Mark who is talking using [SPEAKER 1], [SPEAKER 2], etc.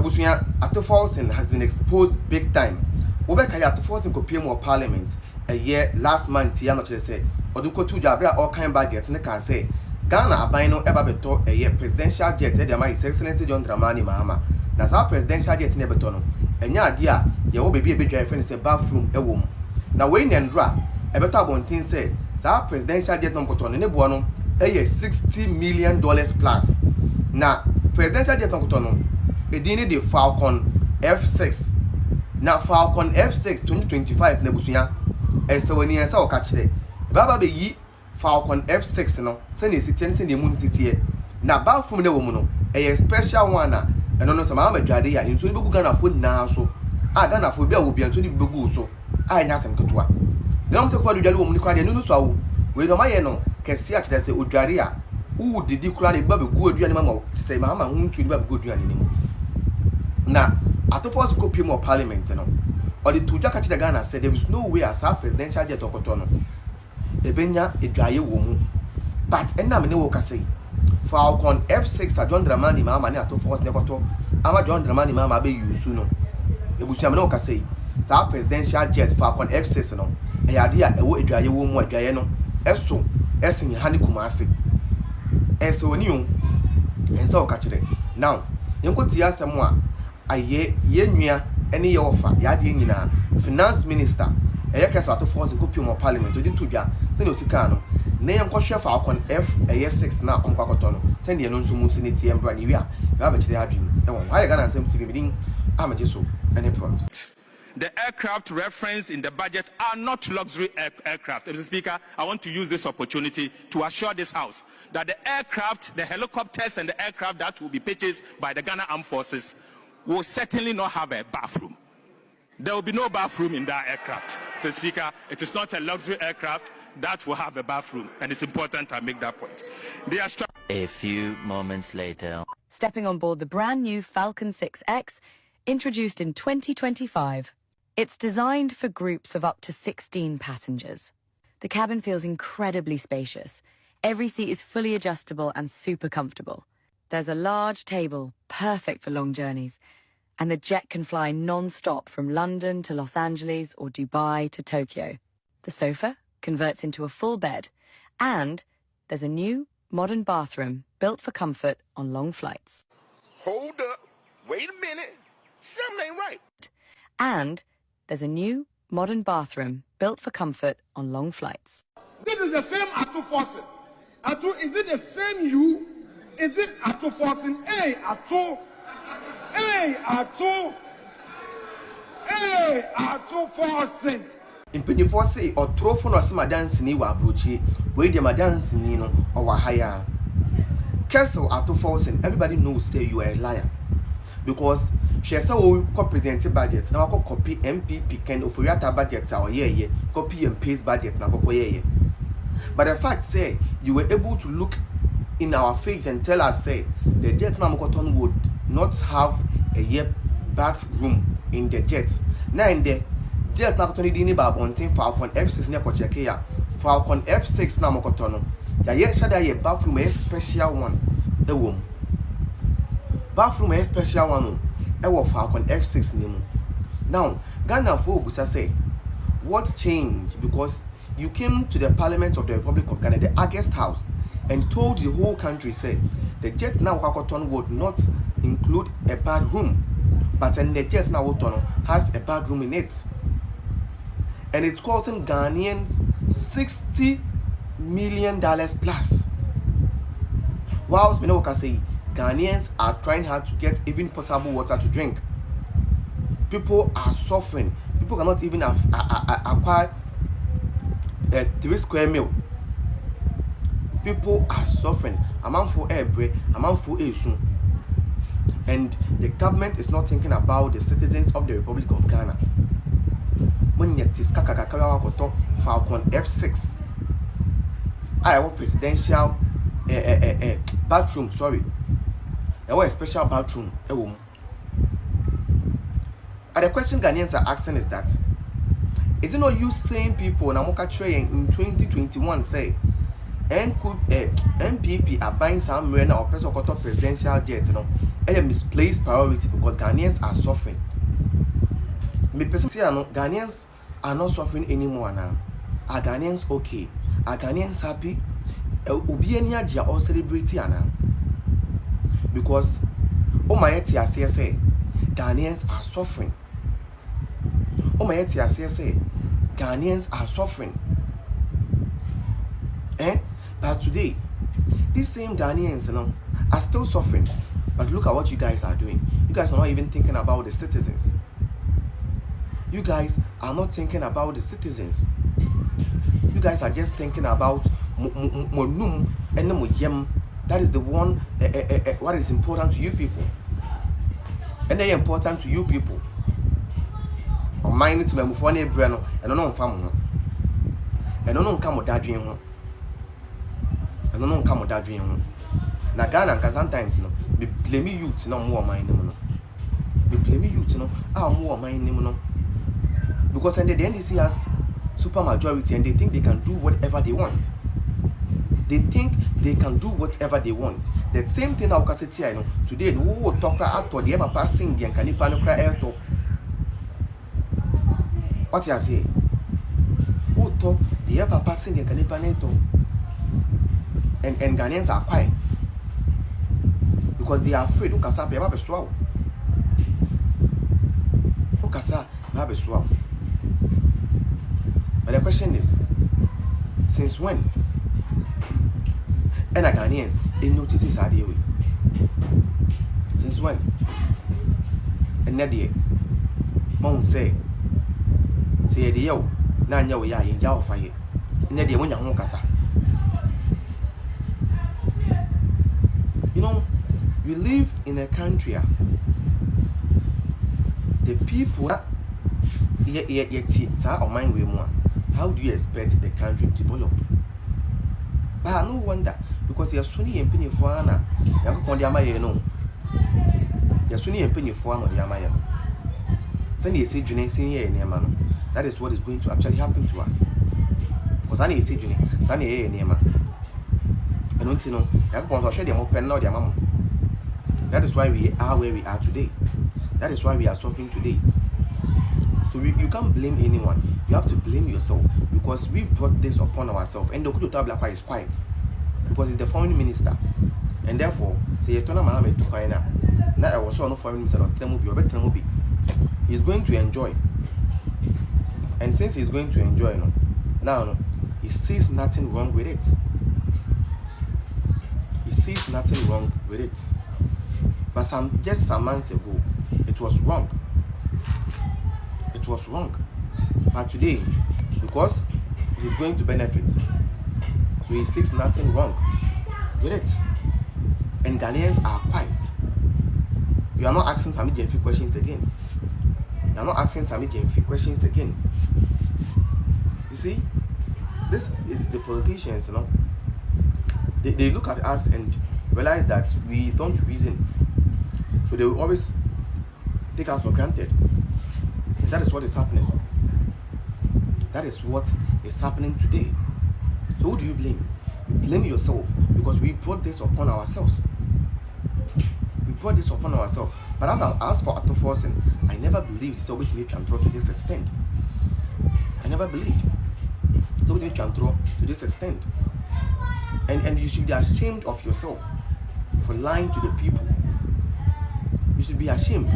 [SPEAKER 1] Ebusuya Ato Forson has been exposed big time. Wobeka Ato Forson ko PM of Parliament a year last month ya no kire say oduko tu jabra all kind budget ne kan say Ghana aban no eba beto a year presidential jet e dey my His Excellency John Dramani Mahama. Na sa presidential jet ne beto no enya ade a ye wo bebi e bedwa friend say bathroom e wo mu. Na we nyandra e beto abontin say sa presidential jet no beto no ne bo no $60 million plus. Na presidential jet no beto no edini the Falcon F6. Na Falcon F6 2025 na busuya esewani ensa o ka kire baba be yi Falcon F6 no se na esiti ne se na mu nsiti na bathroom na wo mu no special one na eno no se ma madwade ya nso ni begu Ghana fo nyina so Ghana fo bi a wo bi nso ni begu so nya asem ketoa de no se ko adwade wo mu ni kwa de no so awo we no maye no kese a kire se odware a wo didi kura de ba begu aduane mama se mama hu ntu ni ba begu aduane ni mu na Ato Forson ko PM of Parliament no or the tuja ka kire Ghana said there is no way as a presidential jet okoto no ebenya edwaye wo mu but enna me ne wo ka say Falcon F6 a John Dramani Mahama ne Ato Forson ekoto ama John Dramani Mahama be use no ebusu me ne wo ka say sa presidential jet Falcon F6 no e ade a ewo edwaye wo mu edwaye no eso esin hani kumase eso oni o ensa wo ka kire now yenkoti asem a aye yenua ene ye ofa ya de nyina finance minister eye kesa Ato Forson ko PM of Parliament odi tudwa se ne osika no na yenkohwe Falcon F6 na onkwakọtọ no se ne no nso mu siniti embra ni wi a ya ba kire adwin e won ha ye Ghana Nsem TV bidin amaje so any promise.
[SPEAKER 2] The aircraft referenced in the budget are not luxury aircraft. Mr. Speaker, I want to use this opportunity to assure this House that the aircraft, the helicopters and the aircraft that will be purchased by the Ghana Armed Forces will certainly not have a bathroom. There will be no bathroom in that aircraft. Mr. Speaker, it is not a luxury aircraft that will have a bathroom, and it's important I make that point.
[SPEAKER 3] A few moments later.
[SPEAKER 4] Stepping on board the brand new Falcon 6X, introduced in 2025. It's designed for groups of up to 16 passengers. The cabin feels incredibly spacious. Every seat is fully adjustable and super comfortable. There's a large table, perfect for long journeys, and the jet can fly non-stop from London to Los Angeles or Dubai to Tokyo. The sofa converts into a full bed, and there's a new, modern bathroom built for comfort on long flights.
[SPEAKER 5] Hold up. Wait a minute. Something ain't right.
[SPEAKER 4] And there's a new, modern bathroom built for comfort on long flights.
[SPEAKER 6] This is the same Ato Forson. Ato, is it the same you? Is it Ato Forson? Hey, Ato. Hey, Ato. Hey, Ato Forson.
[SPEAKER 1] Impanyifo say or trofo no se madanse ni wa abrochi we de madanse ni no or wa haya Castle Ato Forson. Everybody knows say you are a liar because she say we co present budget na we copy MPP can ofuriata budget our year copy and paste budget na ko year. But the fact say you were able to look in our face and tell us say the jet na mokoton would not have a year bathroom in the jet. Now in the jet na kotoni di ni ba bontin Falcon F6 ne ko check ya Falcon F6 na mokoton ya ye shada ye bathroom a special one e wom bathroom a special one e wo Falcon F6 ni mu. Now Ghana for obusa say what changed because you came to the Parliament of the Republic of Ghana, the August House, and told the whole country say the jet now Wakoton would not include a bathroom, but the jet now has a bathroom in it, and it's costing Ghanaians $60 million plus. Whilst Minoka say Ghanaians are trying hard to get even potable water to drink, people are suffering. People cannot even acquire 3 square meal. People are suffering. Amount for air break, amount for air soon. And the government is not thinking about the citizens of the Republic of Ghana. When you Falcon F6, I have a presidential bathroom, sorry. I want a special bathroom. And the question Ghanaians are asking is that it's not you same people na moka train in 2021 say MPP are buying somewhere now or person got presidential jet, you know, a misplaced priority because Ghanaians are suffering. Me person say no, Ghanaians are not suffering anymore now. Are Ghanaians okay? Are Ghanaians happy? Obi any agia or celebrity ana. Because oh my tia say Ghanaians are suffering. Oh my tia say Ghanaians are suffering. But today, these same Ghanaians, you know, are still suffering. But look at what you guys are doing. You guys are not even thinking about the citizens. You guys are not thinking about the citizens. You guys are just thinking about monum and moyem. That is the one. What is important to you people, and they are important to you people. Or mind it to me for any brand, and no family, and no come with that dream. And no come with that dream. Na Ghana, because sometimes no, we blame you to no more mind no. We blame you to no, more mind no. Because in the end they see us super majority and they think they can do whatever they want. They think they can do whatever they want. That same thing I say here, you know, today no wo talk Ato the ever passing the kanipa no cry Ato. What you say? Who talk the ever passing the kanipa Ato? And Ghanaians are quiet because they are afraid. Ukasa pe ba beswa. Ukasa ba beswa. But the question is, since when? And Ghanaians, they notice this idea. Since when? And Nadia, Mom say the yo, Nanya, we are in Yao fire. Nadia, when you kasa. You know, we live in a country. The people, or mind way more. How do you expect the country to develop? But no wonder, because you're Sunni and Penny for Anna. You're going to Amaya, no. You're Sunni and Penny for Anna, the Amaya. Send you say June, senior in Yamano. That is what is going to actually happen to us. Because I need to say June, Sunny in Yama. I don't know, you're going to share them open now, their mama. That is why we are where we are today. That is why we are suffering today. So you can't blame anyone. You have to blame yourself because we brought this upon ourselves. And the Okuto Black is quiet because he's the foreign minister. And therefore, say Yetona Mohammed to Kaina. Now I was no foreign minister of Temubi or Betemubi. He's going to enjoy. And since he's going to enjoy, now he sees nothing wrong with it. He sees nothing wrong with it. But just some months ago, it was wrong. It was wrong. But today, because he's going to benefit, so he sees nothing wrong with it. And Ghanaians are quiet. You are not asking Sami Jenfi questions again. You are not asking Sami Jenfi questions again. You see, this is the politicians, They look at us and realize that we don't reason. So they will always take us for granted. And that is what is happening. That is what is happening today. So who do you blame? You blame yourself because we brought this upon ourselves. We brought this upon ourselves. But as for Ato Forson, I never believed so with me can draw to this extent. I never believed so with me can draw to this extent. And you should be ashamed of yourself for lying to the people. You should be ashamed.